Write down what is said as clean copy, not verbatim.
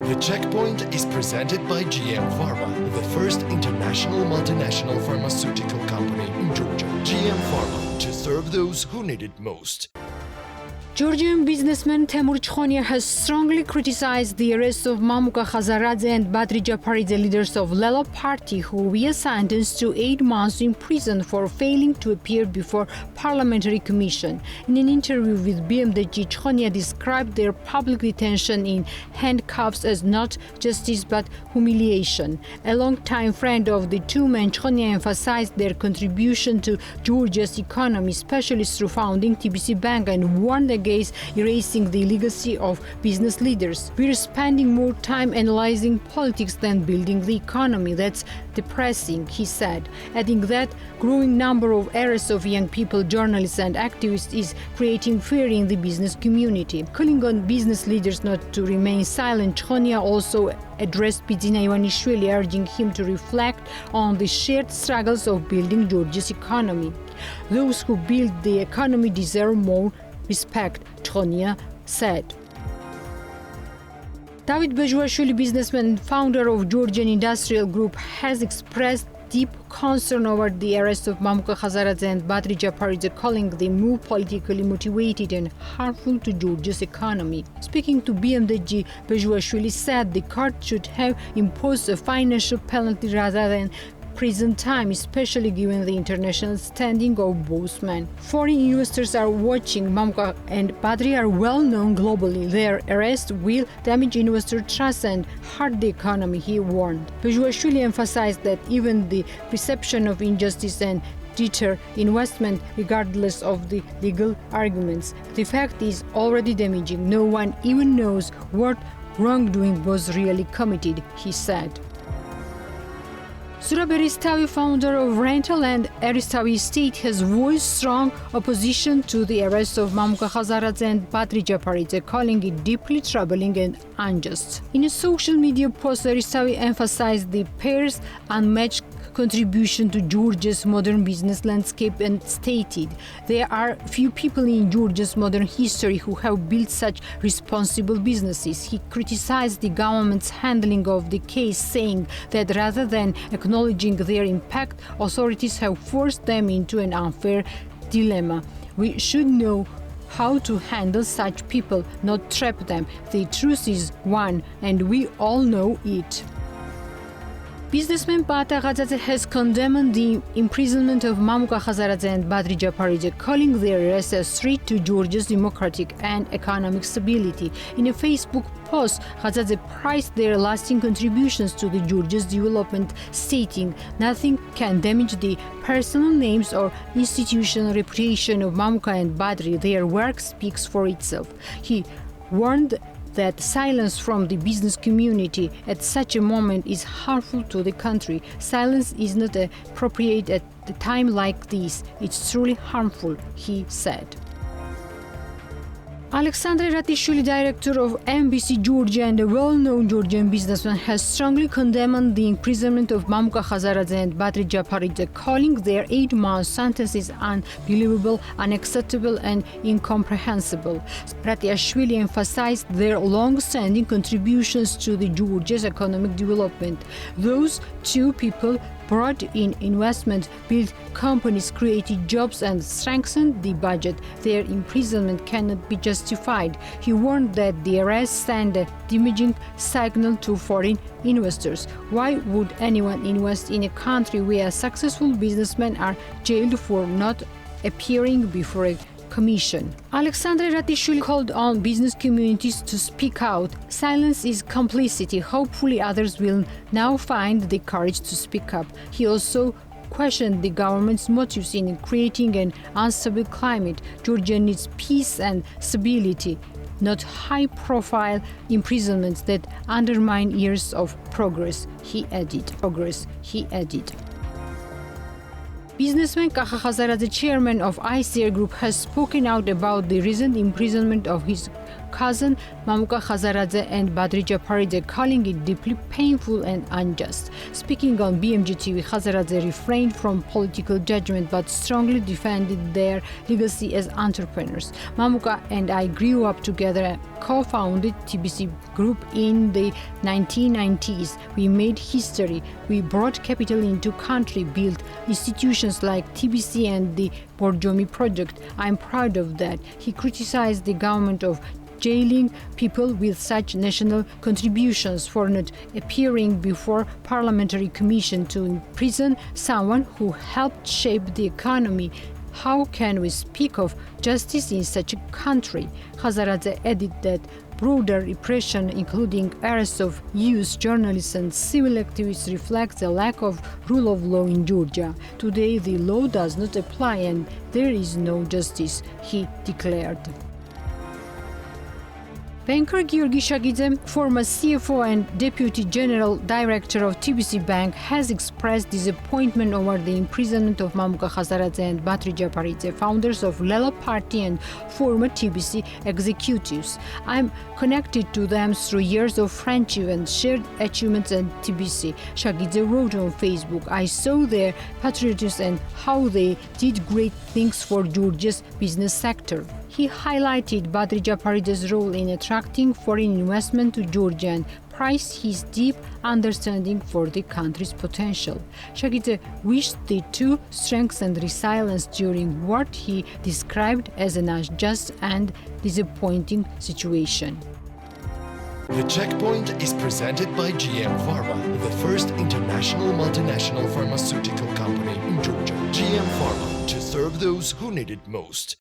The checkpoint is presented by GM Pharma, the first international multinational pharmaceutical company in Georgia. GM Pharma, to serve those who need it most. Georgian businessman Temur Chkonia has strongly criticized the arrest of Mamuka, Khazaradze and Badri Japaridze, leaders of Lelo party, who were sentenced to 8 months in prison for failing to appear before parliamentary commission. In an interview with BMDG, Chkonia described their public detention in handcuffs as not justice but humiliation. A long-time friend of the two men, Chkonia emphasized their contribution to Georgia's economy, especially through founding TBC Bank, and warned against erasing the legacy of business leaders. "We're spending more time analyzing politics than building the economy. That's depressing," he said, adding that growing number of arrests of young people, journalists and activists is creating fear in the business community. Calling on business leaders not to remain silent, Chkonia also addressed Ratishvili, urging him to reflect on the shared struggles of building Georgia's economy. "Those who build the economy deserve more respect," Chkonia said. Bezhuashvili, businessman and founder of Georgian Industrial Group, has expressed deep concern over the arrest of Mamuka, Khazaradze and Badri Japaridze, calling the move politically motivated and harmful to Georgia's economy. Speaking to BMDG, Bezhuashvili said the court should have imposed a financial penalty rather than prison time, especially given the international standing of both men. Foreign investors are watching. Mamuka and Badri are well known globally. Their arrest will damage investor trust and hurt the economy, he warned. Bezhuashvili emphasized that even the perception of injustice and deter investment regardless of the legal arguments. The fact is already damaging. No one even knows what wrongdoing was really committed, he said. Zurab, Eristavi, founder of rental and Eristavi estate, has voiced strong opposition to the arrest of Mamuka, Khazaradze and Badri Japaridze, calling it deeply troubling and unjust. In a social media post, Eristavi emphasized the pair's unmatched contribution to Georgia's modern business landscape and stated, "There are few people in Georgia's modern history who have built such responsible businesses." He criticized the government's handling of the case, saying that rather than acknowledging their impact, authorities have forced them into an unfair dilemma. "We should know how to handle such people, not trap them. The truth is one, and we all know it." Businessman Paata Ghadzadze has condemned the imprisonment of Mamuka, Khazaradze and Badri Japaridze, calling their arrest a threat to Georgia's democratic and economic stability. In a Facebook post, Ghadzadze praised their lasting contributions to the Georgia's development, stating, "Nothing can damage the personal names or institutional reputation of Mamuka and Badri. Their work speaks for itself." He warned that silence from the business community at such a moment is harmful to the country. Silence is not appropriate at a time like this. It's truly harmful, he said. Aleksandre, Ratishvili, director of MBC Georgia and a well-known Georgian businessman, has strongly condemned the imprisonment of Mamuka, Khazaradze and Badri Japaridze, calling their 8-month sentences unbelievable, unacceptable and incomprehensible. Ratishvili emphasized their long-standing contributions to the Georgia's economic development. Those two people brought in investment, built companies, created jobs and strengthened the budget. Their imprisonment cannot be justified. He warned that the arrest sent a damaging signal to foreign investors. Why would anyone invest in a country where successful businessmen are jailed for not appearing before a commission? Aleksandre Ratishvili called on business communities to speak out. Silence is complicity. Hopefully others will now find the courage to speak up. He also questioned the government's motives in creating an unstable climate. Georgia needs peace and stability, not high-profile imprisonments that undermine years of progress, he added. Businessman Kakha Khazaradze, chairman of ICR Group, has spoken out about the recent imprisonment of his cousin Mamuka Khazaradze and Badri Japaridze, calling it deeply painful and unjust. Speaking on BMG TV, Khazaradze refrained from political judgment but strongly defended their legacy as entrepreneurs. Mamuka and I grew up together and co-founded TBC Group in the 1990s. We made history. We brought capital into country, built institutions like TBC and the Borjomi project. I'm proud of that. He criticized the government of jailing people with such national contributions for not appearing before parliamentary commission to imprison someone who helped shape the economy. How can we speak of justice in such a country? Khazaradze added that broader repression, including arrests of youth, journalists and civil activists, reflects a lack of rule of law in Georgia. Today, the law does not apply and there is no justice, he declared. Banker Giorgi Shagidze, former CFO and Deputy General Director of TBC Bank, has expressed disappointment over the imprisonment of Mamuka Khazaradze and Badri Japaridze, founders of Lelo party and former TBC executives. I'm connected to them through years of friendship and shared achievements at TBC. Shagidze wrote on Facebook, I saw their patriotism and how they did great things for Georgia's business sector. He highlighted Badri Japaridze's role in attracting foreign investment to Georgia and praised his deep understanding for the country's potential. Shagidze wished the two strengthened resilience during what he described as an unjust and disappointing situation. The Checkpoint is presented by GM Pharma, the first international multinational pharmaceutical company in Georgia. GM Pharma, to serve those who need it most.